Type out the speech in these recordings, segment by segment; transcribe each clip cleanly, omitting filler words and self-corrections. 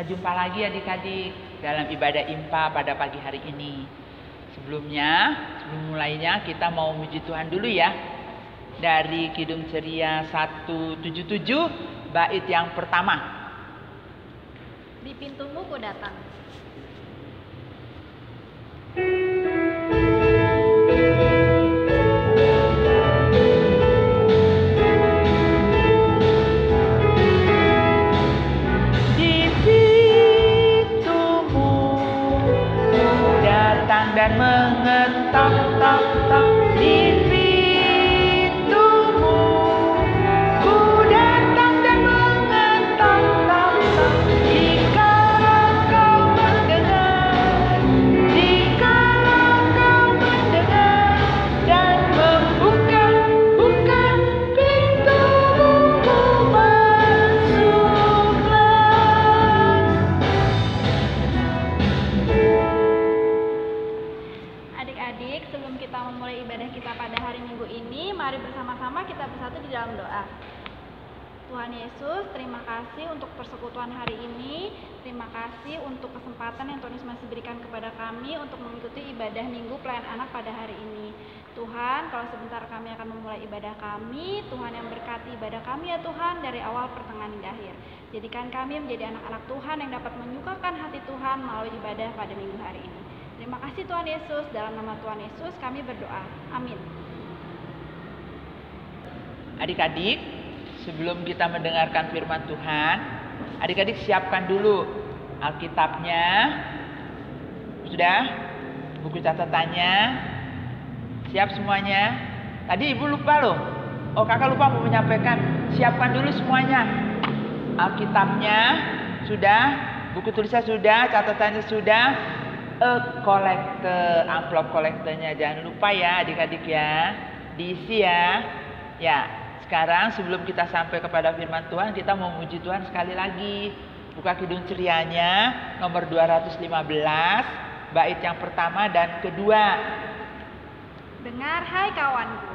Kita jumpa lagi adik-adik dalam ibadah IMPA pada pagi hari ini. Sebelum mulainya kita mau muji Tuhan dulu ya. Dari Kidung Ceria 177 bait yang pertama. Di pintumu ku datang. Dan mengetok-tok di pintumu, ku datang dan mengetok-tok. Jikalau kau mendengar, jikalau kau mendengar dan membuka pintumu, ku masuklah. Adik-adik, sebelum kita memulai ibadah kita pada hari Minggu ini, mari bersama-sama kita bersatu di dalam doa. Tuhan Yesus, terima kasih untuk persekutuan hari ini. Terima kasih untuk kesempatan yang Tuhan Yesus masih berikan kepada kami untuk mengikuti ibadah Minggu Pelayan Anak pada hari ini. Tuhan, kalau sebentar kami akan memulai ibadah kami, Tuhan yang berkati ibadah kami ya Tuhan dari awal, pertengahan, hingga akhir. Jadikan kami menjadi anak-anak Tuhan yang dapat menyukakan hati Tuhan melalui ibadah pada Minggu hari ini. Terima kasih Tuhan Yesus, dalam nama Tuhan Yesus kami berdoa. Amin. Adik-adik, sebelum kita mendengarkan firman Tuhan, adik-adik siapkan dulu Alkitabnya. Sudah? Buku catatannya? Siap semuanya? Tadi ibu lupa loh. Oh, kakak lupa mau menyampaikan. Siapkan dulu semuanya. Alkitabnya sudah, buku tulisnya sudah, catatannya sudah. Amplop kolektornya jangan lupa ya adik-adik ya, diisi ya. Ya, sekarang sebelum kita sampai kepada firman Tuhan, kita mau muji Tuhan sekali lagi. Buka Kidung Cerianya nomor 215, bait yang pertama dan kedua. Dengar hai kawanku.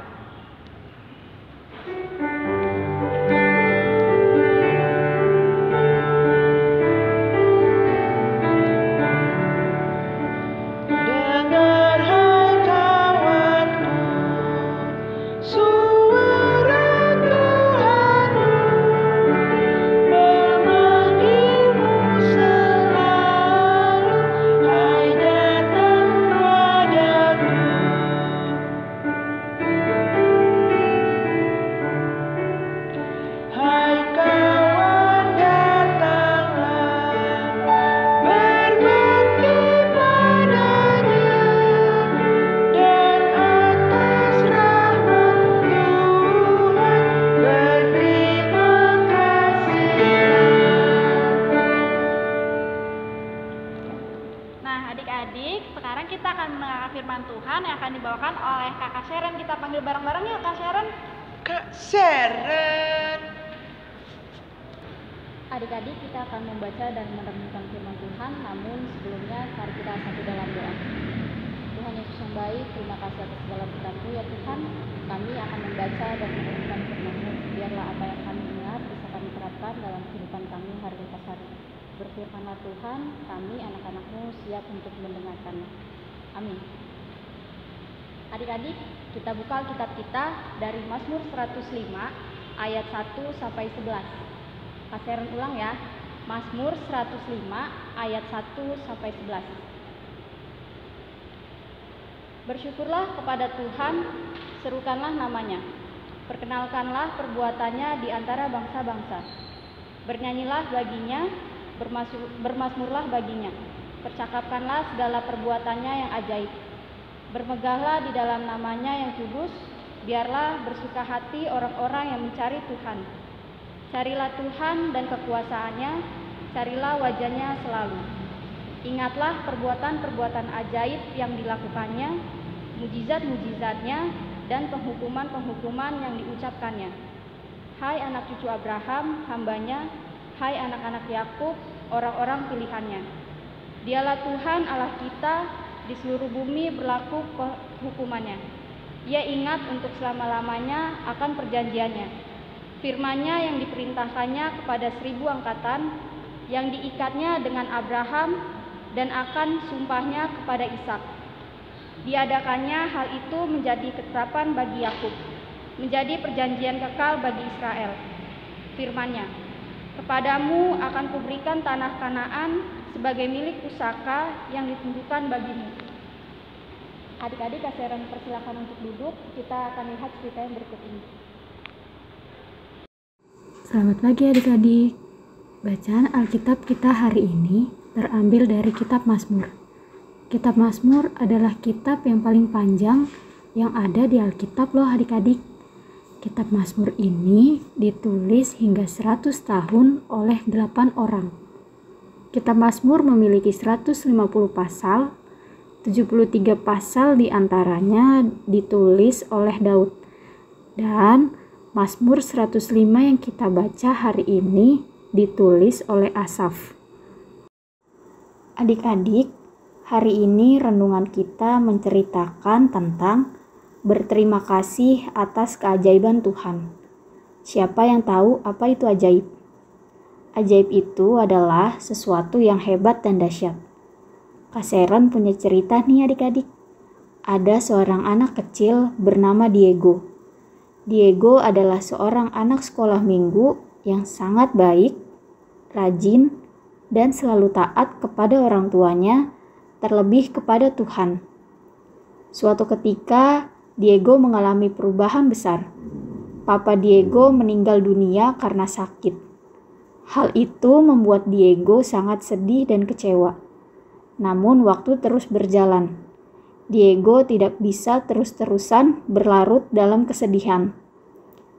Adik-adik, kita akan membaca dan merenungkan firman Tuhan, namun sebelumnya mari kita satu dalam doa. Tuhan Yesus yang baik, terima kasih atas segala berkat-Mu ya Tuhan. Kami akan membaca dan merenungkan firman-Mu. Biarlah apa yang kami dengar bisa kami terapkan dalam kehidupan kami hari lepas hari. Berfirman-Lah Tuhan, kami anak-anak-Mu siap untuk mendengarkannya. Amin. Adik-adik, kita buka Alkitab kita dari Mazmur 105 ayat 1 sampai 11. Kasiran ulang ya. Mazmur 105 ayat 1 sampai 11. Bersyukurlah kepada Tuhan, serukanlah namanya. Perkenalkanlah perbuatannya di antara bangsa-bangsa. Bernyanyilah baginya, bermazmurlah baginya. Percakapkanlah segala perbuatannya yang ajaib. Bermegahlah di dalam namanya yang kudus. Biarlah bersuka hati orang-orang yang mencari Tuhan. Carilah Tuhan dan kekuasaannya, carilah wajahnya selalu. Ingatlah perbuatan-perbuatan ajaib yang dilakukannya, mujizat-mujizatnya, dan penghukuman-penghukuman yang diucapkannya. Hai anak cucu Abraham, hambanya, hai anak-anak Yakub, orang-orang pilihannya. Dialah Tuhan Allah kita, di seluruh bumi berlaku hukumannya. Ia ingat untuk selama-lamanya akan perjanjiannya. Firman-Nya yang diperintahkannya kepada 1000 angkatan, yang diikatnya dengan Abraham dan akan sumpahnya kepada Ishak. Diadakannya hal itu menjadi ketetapan bagi Yakub, menjadi perjanjian kekal bagi Israel. Firman-Nya, kepadamu akan kuberikan tanah Kanaan sebagai milik pusaka yang ditentukan bagimu. Adik-adik, Kak persilakan untuk duduk. Kita akan lihat cerita yang berikut ini. Selamat pagi adik-adik. Bacaan Alkitab kita hari ini terambil dari kitab Mazmur. Kitab Mazmur adalah kitab yang paling panjang yang ada di Alkitab loh adik-adik. Kitab Mazmur ini ditulis hingga 100 tahun oleh 8 orang. Kitab Mazmur memiliki 150 pasal, 73 pasal diantaranya ditulis oleh Daud. Dan Mazmur 105 yang kita baca hari ini ditulis oleh Asaf. Adik-adik, hari ini renungan kita menceritakan tentang berterima kasih atas keajaiban Tuhan. Siapa yang tahu apa itu ajaib? Ajaib itu adalah sesuatu yang hebat dan dahsyat. Kak Seren punya cerita nih adik-adik. Ada seorang anak kecil bernama Diego. Diego adalah seorang anak sekolah minggu yang sangat baik, rajin, dan selalu taat kepada orang tuanya, terlebih kepada Tuhan. Suatu ketika, Diego mengalami perubahan besar. Papa Diego meninggal dunia karena sakit. Hal itu membuat Diego sangat sedih dan kecewa. Namun waktu terus berjalan. Diego tidak bisa terus-terusan berlarut dalam kesedihan.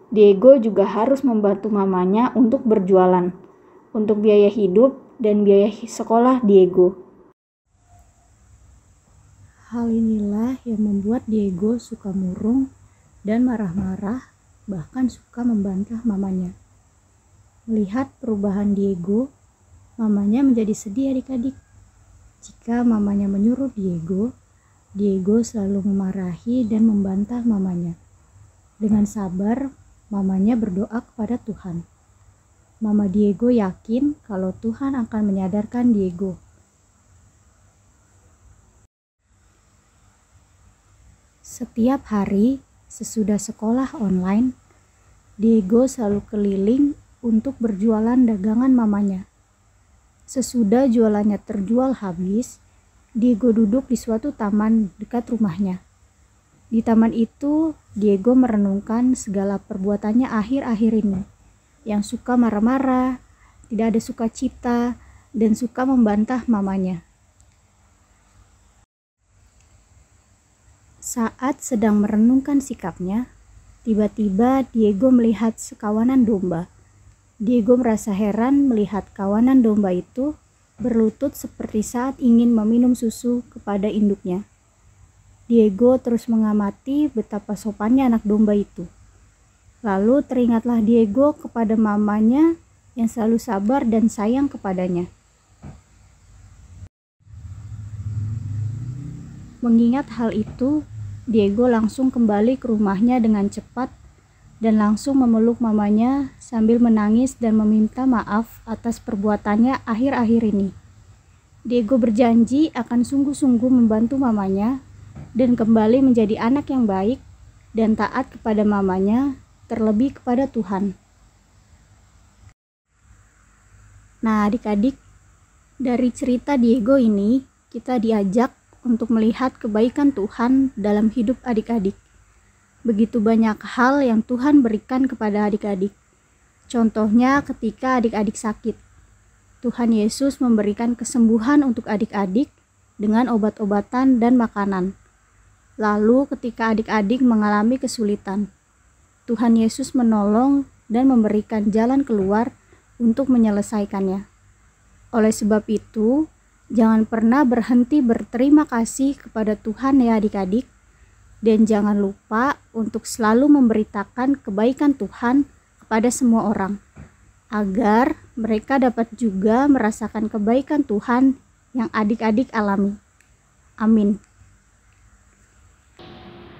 Diego juga harus membantu mamanya untuk berjualan, untuk biaya hidup dan biaya sekolah Diego. Hal inilah yang membuat Diego suka murung dan marah-marah, bahkan suka membantah mamanya. Melihat perubahan Diego, mamanya menjadi sedih adik-adik. Jika mamanya menyuruh Diego, Diego selalu memarahi dan membantah mamanya. Dengan sabar, mamanya berdoa kepada Tuhan. Mama Diego yakin kalau Tuhan akan menyadarkan Diego. Setiap hari, sesudah sekolah online, Diego selalu keliling untuk berjualan dagangan mamanya. Sesudah jualannya terjual habis, Diego duduk di suatu taman dekat rumahnya. Di taman itu, Diego merenungkan segala perbuatannya akhir-akhir ini, yang suka marah-marah, tidak ada sukacita, dan suka membantah mamanya. Saat sedang merenungkan sikapnya, tiba-tiba Diego melihat sekawanan domba. Diego merasa heran melihat kawanan domba itu berlutut seperti saat ingin meminum susu kepada induknya. Diego terus mengamati betapa sopannya anak domba itu. Lalu teringatlah Diego kepada mamanya yang selalu sabar dan sayang kepadanya. Mengingat hal itu, Diego langsung kembali ke rumahnya dengan cepat dan langsung memeluk mamanya sambil menangis dan meminta maaf atas perbuatannya akhir-akhir ini. Diego berjanji akan sungguh-sungguh membantu mamanya dan kembali menjadi anak yang baik dan taat kepada mamanya, terlebih kepada Tuhan. Nah adik-adik, dari cerita Diego ini kita diajak untuk melihat kebaikan Tuhan dalam hidup adik-adik. Begitu banyak hal yang Tuhan berikan kepada adik-adik. Contohnya ketika adik-adik sakit, Tuhan Yesus memberikan kesembuhan untuk adik-adik dengan obat-obatan dan makanan. Lalu ketika adik-adik mengalami kesulitan, Tuhan Yesus menolong dan memberikan jalan keluar untuk menyelesaikannya. Oleh sebab itu, jangan pernah berhenti berterima kasih kepada Tuhan ya adik-adik, dan jangan lupa untuk selalu memberitakan kebaikan Tuhan kepada semua orang, agar mereka dapat juga merasakan kebaikan Tuhan yang adik-adik alami. Amin.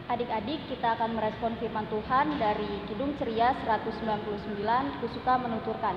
Adik-adik, kita akan merespon firman Tuhan dari Kidung Ceria 199, Kusuka menuturkan.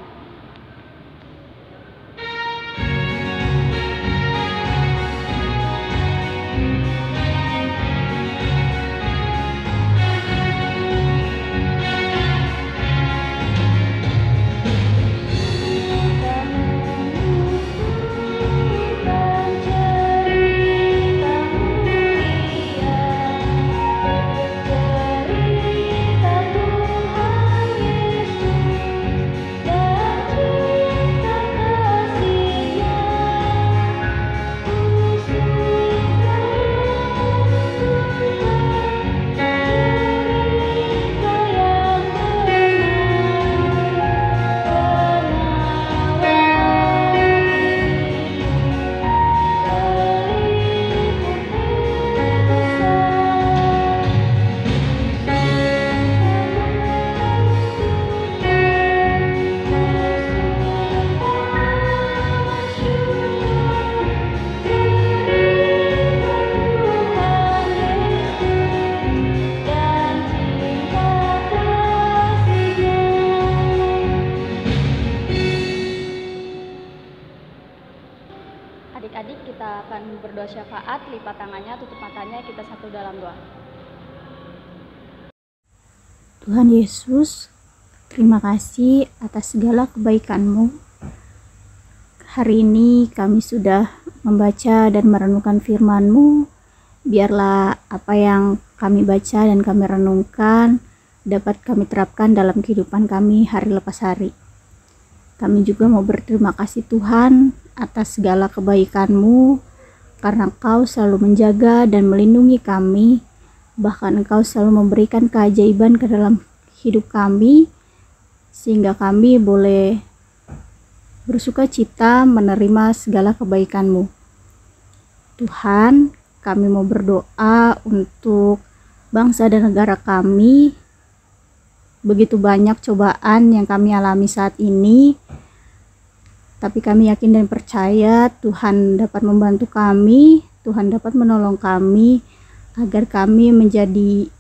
berdoa syafaat, lipat tangannya, tutup matanya, kita satu dalam doa. Tuhan Yesus, terima kasih atas segala kebaikan-Mu. Hari ini kami sudah membaca dan merenungkan firman-Mu. Biarlah apa yang kami baca dan kami renungkan dapat kami terapkan dalam kehidupan kami hari lepas hari. Kami juga mau berterima kasih Tuhan atas segala kebaikan-Mu, karena Engkau selalu menjaga dan melindungi kami. Bahkan Engkau selalu memberikan keajaiban ke dalam hidup kami, sehingga kami boleh bersuka cita menerima segala kebaikan-Mu. Tuhan, kami mau berdoa untuk bangsa dan negara kami. Begitu banyak cobaan yang kami alami saat ini, tapi kami yakin dan percaya Tuhan dapat membantu kami, Tuhan dapat menolong kami, agar kami menjadi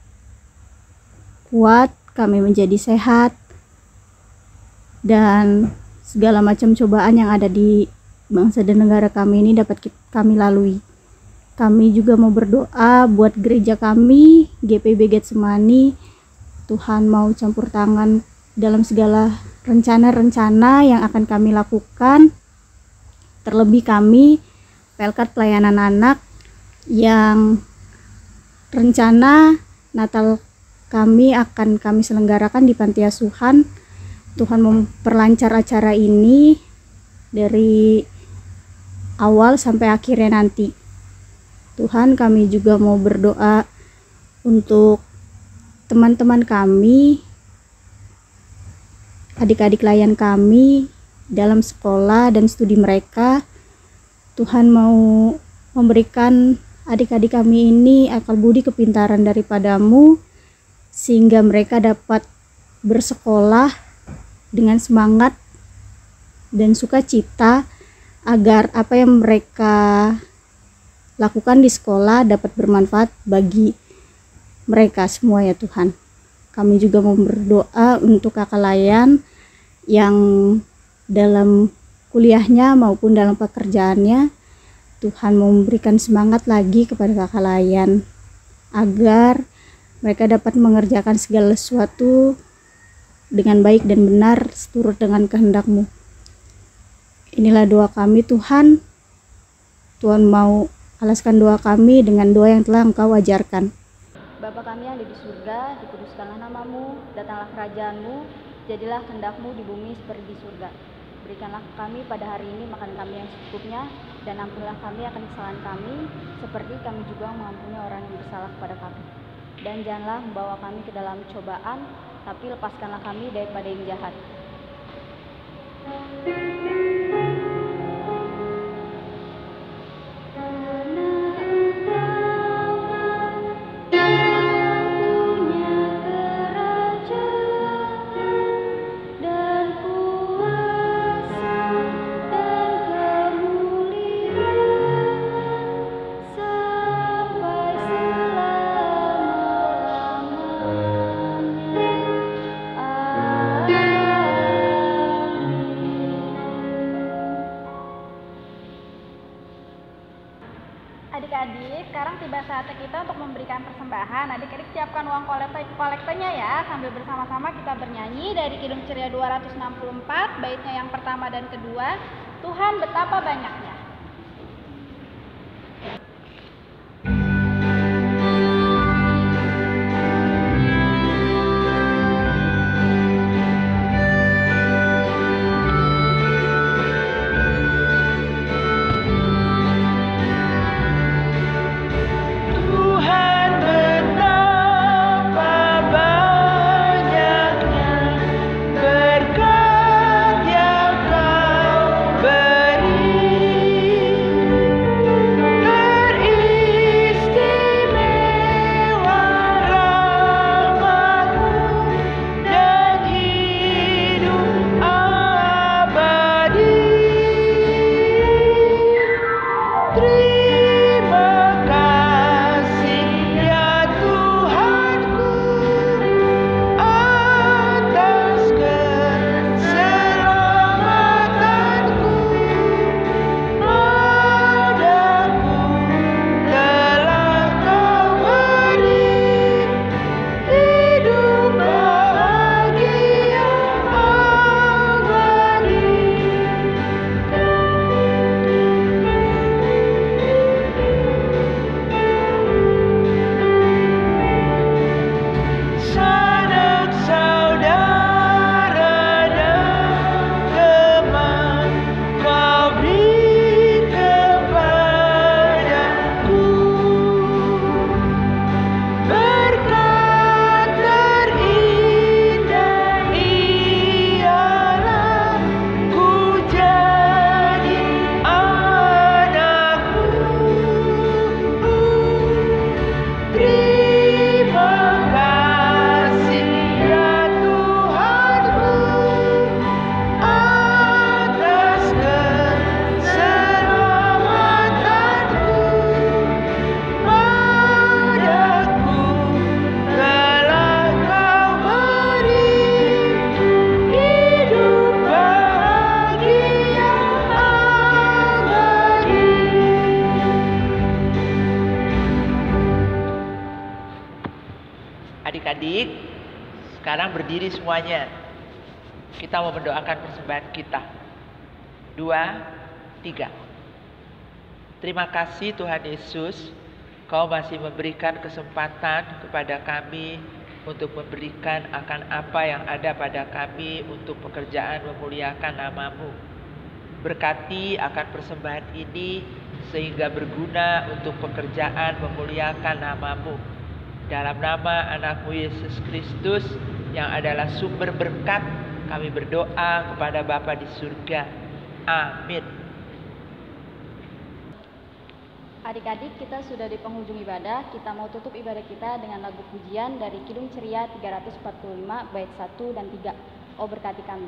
kuat, kami menjadi sehat, dan segala macam cobaan yang ada di bangsa dan negara kami ini dapat kami lalui. Kami juga mau berdoa buat gereja kami, GPB Getsemani. Tuhan mau campur tangan dalam segala rencana-rencana yang akan kami lakukan. Terlebih kami, Pelkat Pelayanan Anak, yang rencana Natal kami akan kami selenggarakan di Panti Asuhan. Tuhan memperlancar acara ini dari awal sampai akhirnya nanti. Tuhan, kami juga mau berdoa untuk teman-teman kami, adik-adik layan kami dalam sekolah dan studi mereka. Tuhan mau memberikan adik-adik kami ini akal budi kepintaran daripada-Mu, sehingga mereka dapat bersekolah dengan semangat dan sukacita, agar apa yang mereka lakukan di sekolah dapat bermanfaat bagi mereka semua ya Tuhan. Kami juga mau berdoa untuk kakak layan yang dalam kuliahnya maupun dalam pekerjaannya. Tuhan memberikan semangat lagi kepada kakak layan, agar mereka dapat mengerjakan segala sesuatu dengan baik dan benar seturut dengan kehendak-Mu. Inilah doa kami Tuhan. Tuhan mau alaskan doa kami dengan doa yang telah Engkau ajarkan. Bapa kami yang ada di surga, dikuduskanlah nama-Mu, datanglah kerajaan-Mu, jadilah kehendak-Mu di bumi seperti di surga. Berikanlah kami pada hari ini makan kami yang secukupnya, dan ampunilah kami akan kesalahan kami, seperti kami juga mengampuni orang yang bersalah kepada kami. Dan janganlah membawa kami ke dalam cobaan, tapi lepaskanlah kami daripada yang jahat. Adik-adik, sekarang tiba saatnya kita untuk memberikan persembahan. Adik-adik siapkan uang kolektanya ya, sambil bersama-sama kita bernyanyi dari Kidung Ceria 264, baitnya yang pertama dan kedua, Tuhan betapa banyaknya. Berkat yang Kau beri. Sekarang berdiri semuanya. Kita mau mendoakan persembahan kita. 2, 3. Terima kasih Tuhan Yesus, Kau masih memberikan kesempatan kepada kami untuk memberikan akan apa yang ada pada kami untuk pekerjaan memuliakan nama-Mu. Berkati akan persembahan ini sehingga berguna untuk pekerjaan memuliakan nama-Mu. Dalam nama anak-Mu Yesus Kristus yang adalah sumber berkat, kami berdoa kepada Bapa di surga. Amin. Adik-adik, kita sudah di penghujung ibadah. Kita mau tutup ibadah kita dengan lagu pujian dari Kidung Ceria 345 bait 1 dan 3. Oh berkati kami.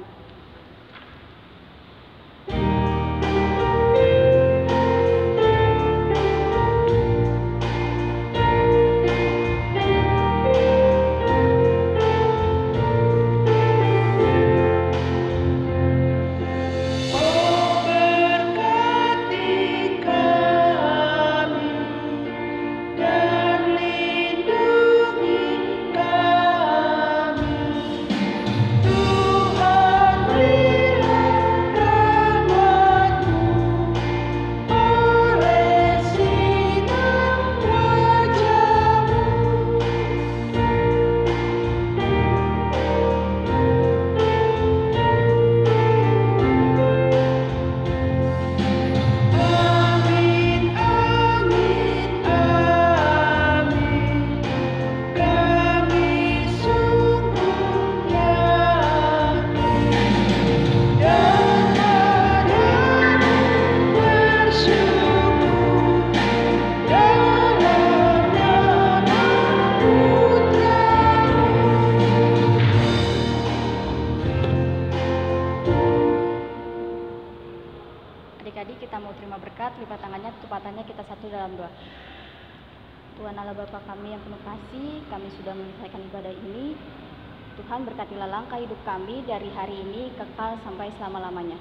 Adik-adik, kita mau terima berkat, lipat tangannya, tupatannya, kita satu dalam doa. Tuhan Allah Bapa kami yang penuh kasih, kami sudah menyelesaikan ibadah ini. Tuhan berkatilah langkah hidup kami dari hari ini kekal sampai selama-lamanya.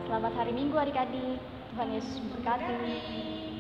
Selamat hari Minggu adik-adik. Tuhan Yesus memberkati.